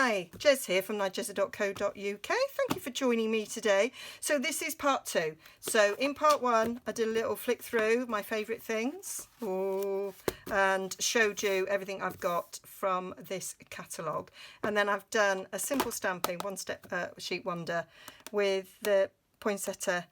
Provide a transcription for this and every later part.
Hi, Jez here from Nigezza.co.uk. Thank you for joining me today. So this is part 2. So in part 1, I did a little flick through my favourite things and showed you everything I've got from this catalogue. And then I've done a simple stamping, one-step sheet wonder with the Poinsettia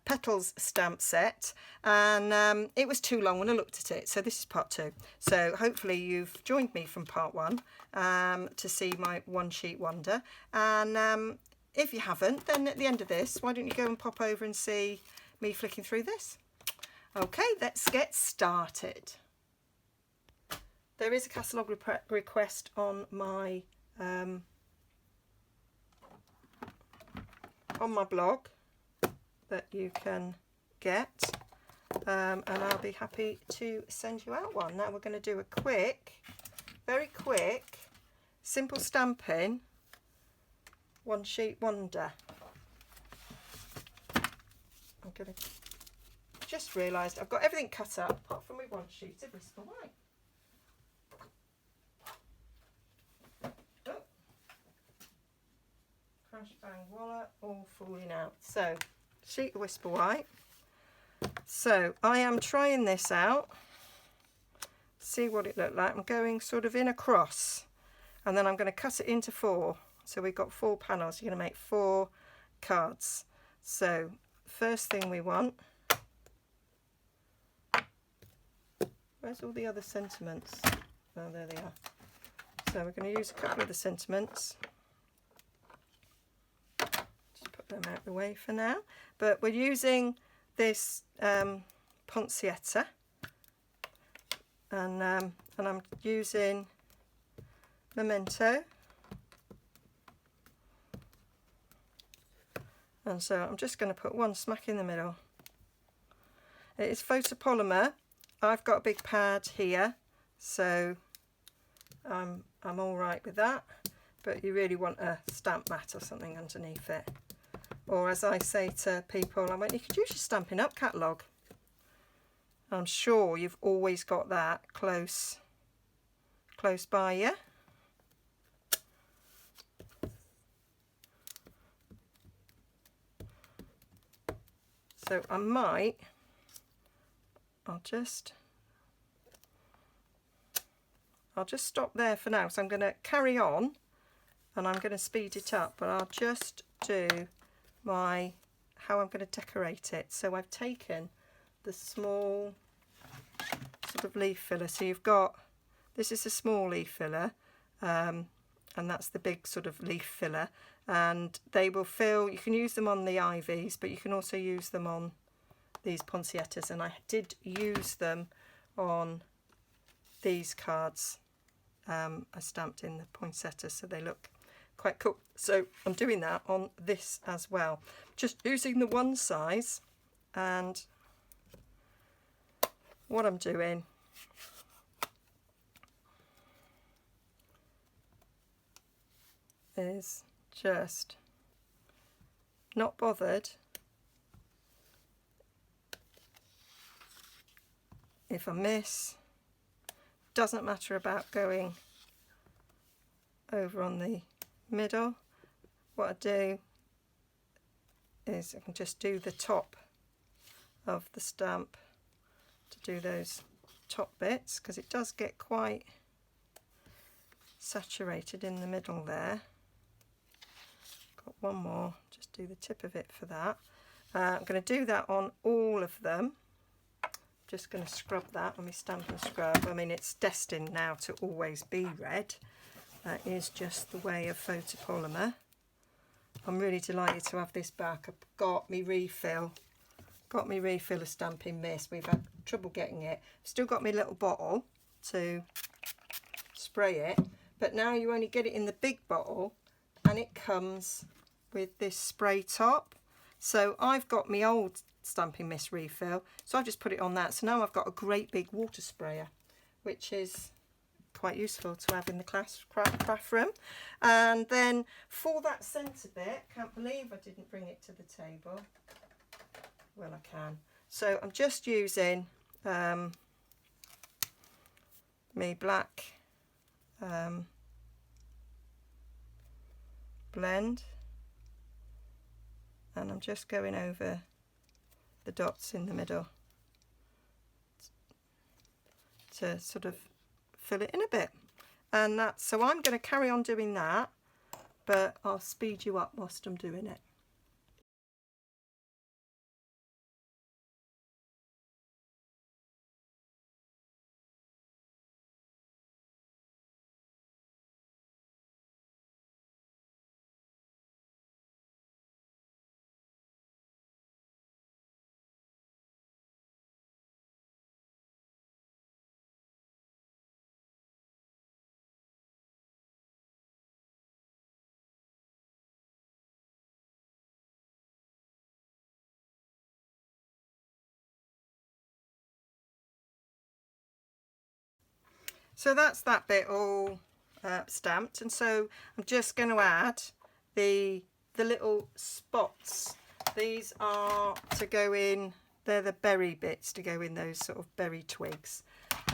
Petals stamp set, and it was too long when I looked at it, so this is part 2. So hopefully you've joined me from part 1 to see my one sheet wonder, and if you haven't, then at the end of this, why don't you go and pop over and see me flicking through this. Okay, let's get started. There is a catalogue request on my blog that you can get, and I'll be happy to send you out one. Now we're going to do a quick, very quick, simple stamping one sheet wonder. I'm going to just realised I've got everything cut up apart from my one sheet of Whisper White. Oh. Crash bang voila, all falling out. So sheet of Whisper White. So I am trying this out, see what it looked like. I'm going sort of in a cross, and then I'm going to cut it into 4. So we've got 4 panels. You're going to make 4 cards. So first thing we want, where's all the other sentiments? Oh, there they are. So we're going to use a couple of the sentiments. Them out the way for now, but we're using this Poinsettia, and I'm using Memento, and so I'm just going to put one smack in the middle. It is photopolymer. I've got a big pad here, so I'm all right with that, but you really want a stamp mat or something underneath it. Or as I say to people, you could use your Stampin' Up catalogue. I'm sure you've always got that close by you. So I'll just stop there for now. So I'm going to carry on, and I'm going to speed it up, but I'll just do how I'm going to decorate it. So I've taken the small sort of leaf filler. So you've got, this is a small leaf filler, and that's the big sort of leaf filler, and they will fill, you can use them on the ivies, but you can also use them on these poinsettias, and I did use them on these cards. I stamped in the poinsettia, so they look quite cool. So I'm doing that on this as well, just using the one size, and what I'm doing is just not bothered if I miss. Doesn't matter about going over on the middle. What I do is I can just do the top of the stamp to do those top bits, because it does get quite saturated in the middle there. Got one more, just do the tip of it for that. I'm going to do that on all of them. Just going to scrub that on my Stamp and Scrub. I mean, it's destined now to always be red. That is just the way of photopolymer. I'm really delighted to have this back. I've got me refill of Stampin' Mist. We've had trouble getting it. Still got my little bottle to spray it, but now you only get it in the big bottle, and it comes with this spray top. So I've got my old Stampin' Mist refill, so I've just put it on that. So now I've got a great big water sprayer, which is quite useful to have in the craft room. And then for that centre bit, can't believe I didn't bring it to the table. Well, I can. So I'm just using me black blend, and I'm just going over the dots in the middle to sort of fill it in a bit. And that's, so I'm going to carry on doing that, but I'll speed you up whilst I'm doing it. So that's that bit all stamped, and so I'm just going to add the little spots. These are to go in, they're the berry bits to go in those sort of berry twigs,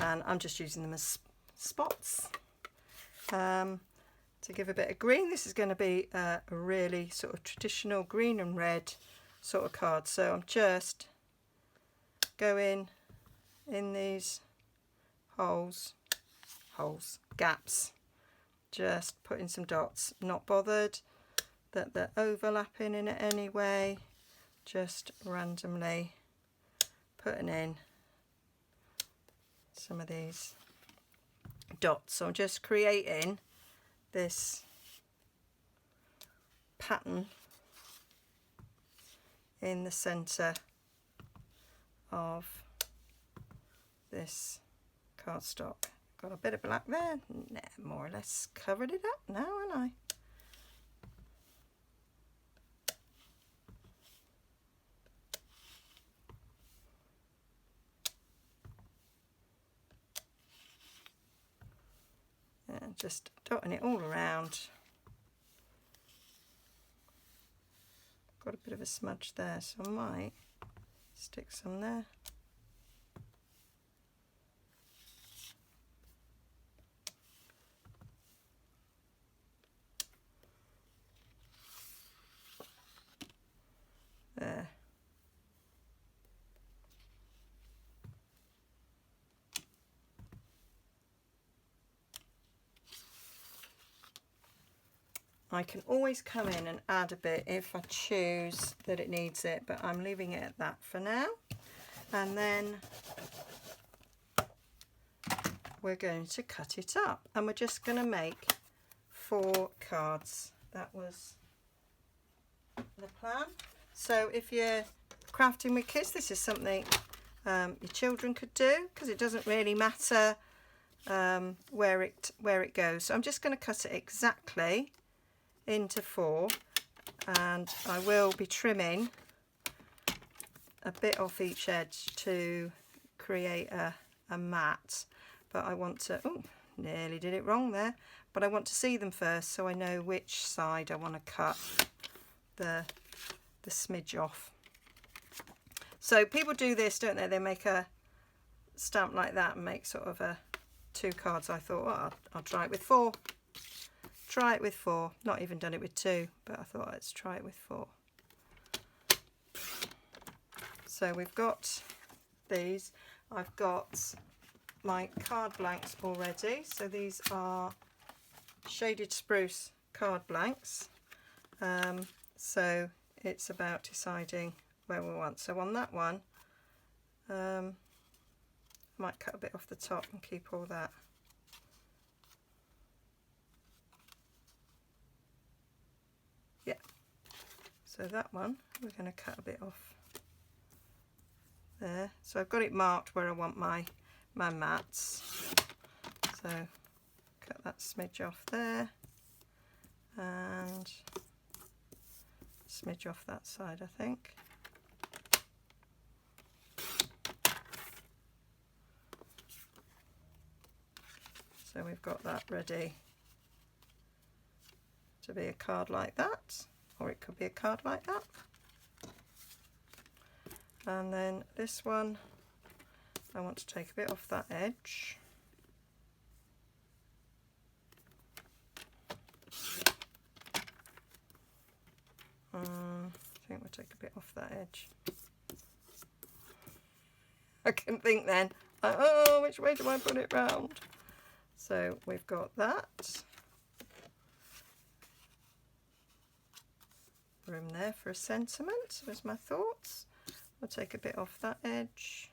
and I'm just using them as spots to give a bit of green. This is going to be a really sort of traditional green and red sort of card, so I'm just going in these gaps, just putting some dots, not bothered that they're overlapping in it anyway, just randomly putting in some of these dots. So I'm just creating this pattern in the centre of this cardstock. Got a bit of black there, nah, more or less covered it up now, haven't I? And just dotting it all around. Got a bit of a smudge there, so I might stick some there. There. I can always come in and add a bit if I choose that it needs it, but I'm leaving it at that for now. And then we're going to cut it up, and we're just going to make 4 cards. That was the plan. So if you're crafting with kids, this is something your children could do, because it doesn't really matter where it goes. So I'm just going to cut it exactly into 4, and I will be trimming a bit off each edge to create a mat, but I want to, oh, nearly did it wrong there, but I want to see them first so I know which side I want to cut the smidge off. So people do this, don't they? They make a stamp like that and make sort of 2 cards. I thought, well, I'll try it with 4. Try it with 4. Not even done it with 2, but I thought let's try it with 4. So we've got these. I've got my card blanks already. So these are shaded spruce card blanks. So it's about deciding where we want. So on that one, I might cut a bit off the top and keep all that. Yeah. So that one, we're going to cut a bit off there. So I've got it marked where I want my mats. So cut that smidge off there and smidge off that side, I think. So we've got that ready to be a card like that, or it could be a card like that. And then this one, I want to take a bit off that edge. I think we'll take a bit off that edge. I can think then, oh, which way do I put it round? So we've got that. Room there for a sentiment, was my thoughts. I'll take a bit off that edge.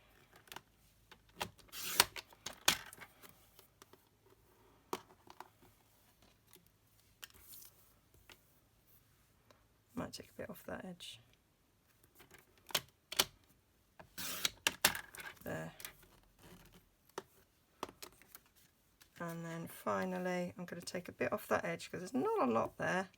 Might take a bit off that edge. There. And then finally I'm going to take a bit off that edge because there's not a lot there.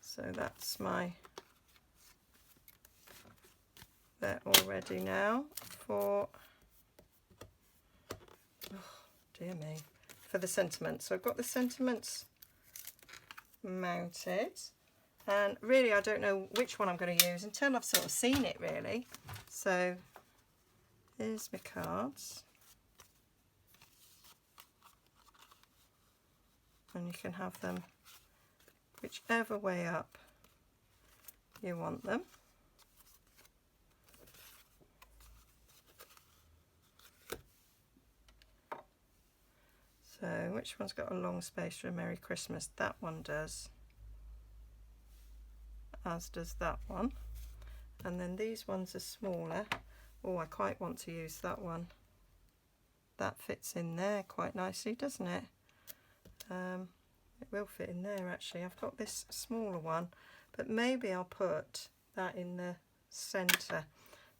So that's they're all ready now for, oh dear me, for the sentiments. So I've got the sentiments mounted, and really I don't know which one I'm going to use until I've sort of seen it really. So here's my cards, and you can have them whichever way up you want them. So which one's got a long space for a Merry Christmas? That one does, as does that one. And then these ones are smaller. Oh, I quite want to use that one. That fits in there quite nicely, doesn't it? It will fit in there actually. I've got this smaller one, but maybe I'll put that in the centre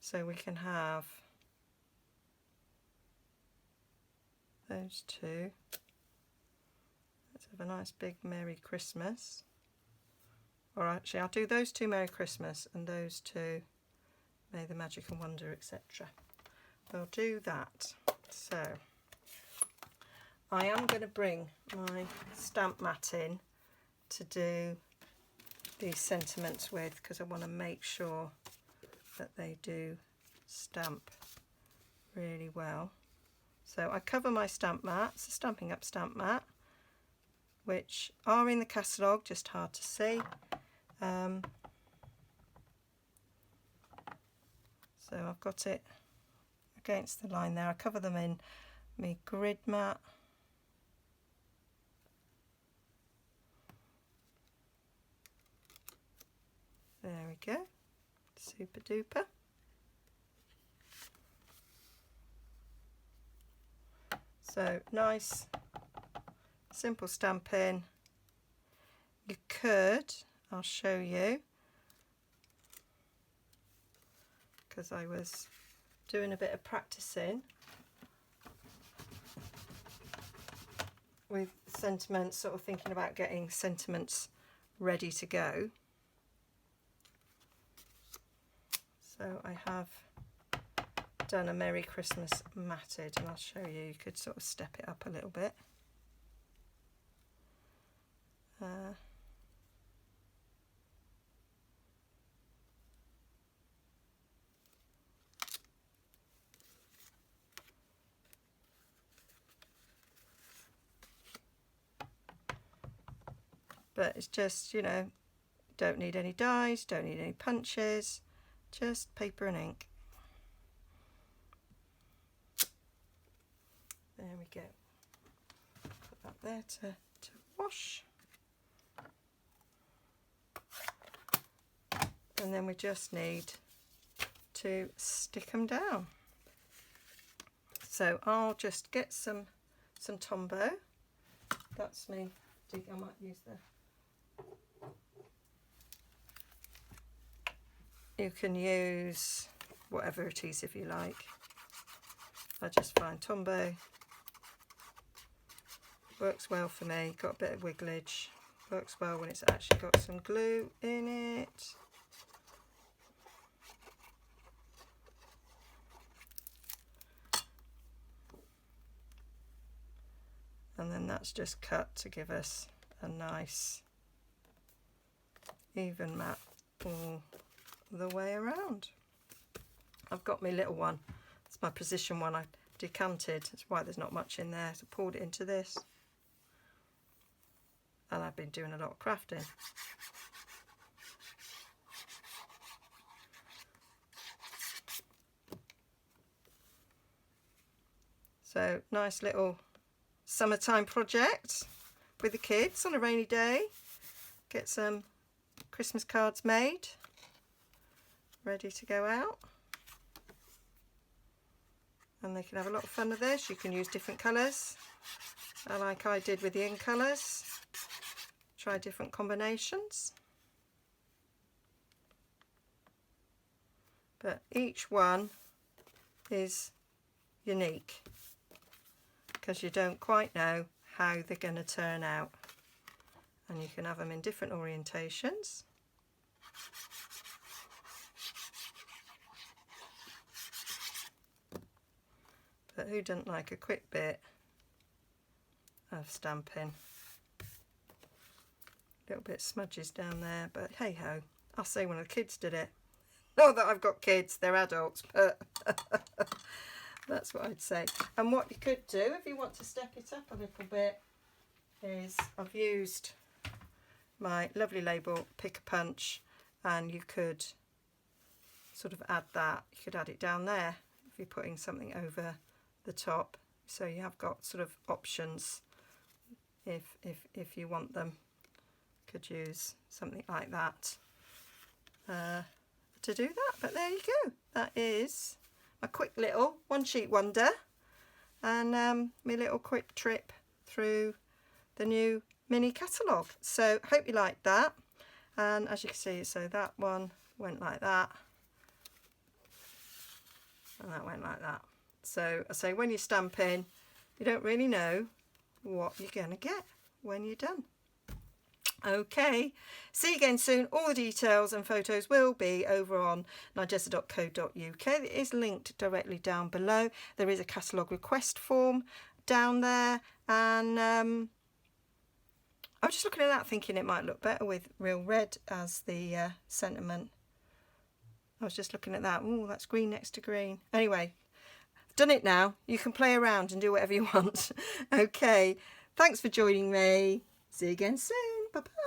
so we can have those two. Let's have a nice big Merry Christmas. Or actually I'll do those two Merry Christmas and those two May the Magic and Wonder, etc. We'll do that. So I am going to bring my stamp mat in to do these sentiments with, because I want to make sure that they do stamp really well. So I cover my stamp mat, it's a Stampin' Up stamp mat, which are in the catalogue, just hard to see. So I've got it against the line there. I cover them in my grid mat. There we go, super duper. So nice, simple stamping. You could, I'll show you, because I was doing a bit of practicing with sentiments, sort of thinking about getting sentiments ready to go. So I have done a Merry Christmas matted, and I'll show you. You could sort of step it up a little bit. But it's just, you know, don't need any dies, don't need any punches, just paper and ink. There we go. Put that there to wash. And then we just need to stick them down. So I'll just get some Tombow. That's me. I might use the... You can use whatever it is if you like. I just find Tombow works well for me. Got a bit of wigglage. Works well when it's actually got some glue in it. And then that's just cut to give us a nice even mat all the way around. I've got my little one. It's my position one I decanted. That's why there's not much in there. So I poured it into this. And I've been doing a lot of crafting. So nice little summertime project with the kids on a rainy day. Get some Christmas cards made, ready to go out. And they can have a lot of fun with this. You can use different colours, like I did with the in colours. Try different combinations. But each one is unique because you don't quite know how they're going to turn out. And you can have them in different orientations. But who doesn't like a quick bit of stamping? A little bit smudges down there, but hey ho, I'll say one of the kids did it. Not that I've got kids, they're adults, but that's what I'd say. And what you could do, if you want to step it up a little bit, is I've used my lovely label Pick a Punch, and you could sort of add that. You could add it down there if you're putting something over the top. So you have got sort of options if you want them. Could use something like that to do that. But there you go. That is my quick little one sheet wonder, and my little quick trip through the new mini catalogue. So hope you liked that. And as you can see, so that one went like that, and that went like that. So I say, when you're stamping, you don't really know what you're going to get when you're done. Okay, see you again soon. All the details and photos will be over on nigezza.co.uk. It is linked directly down below. There is a catalogue request form down there, and I was just looking at that thinking it might look better with real red as the sentiment. I was just looking at that. Oh, that's green next to green. Anyway, I've done it now. You can play around and do whatever you want. Okay, thanks for joining me. See you again soon. Bye-bye.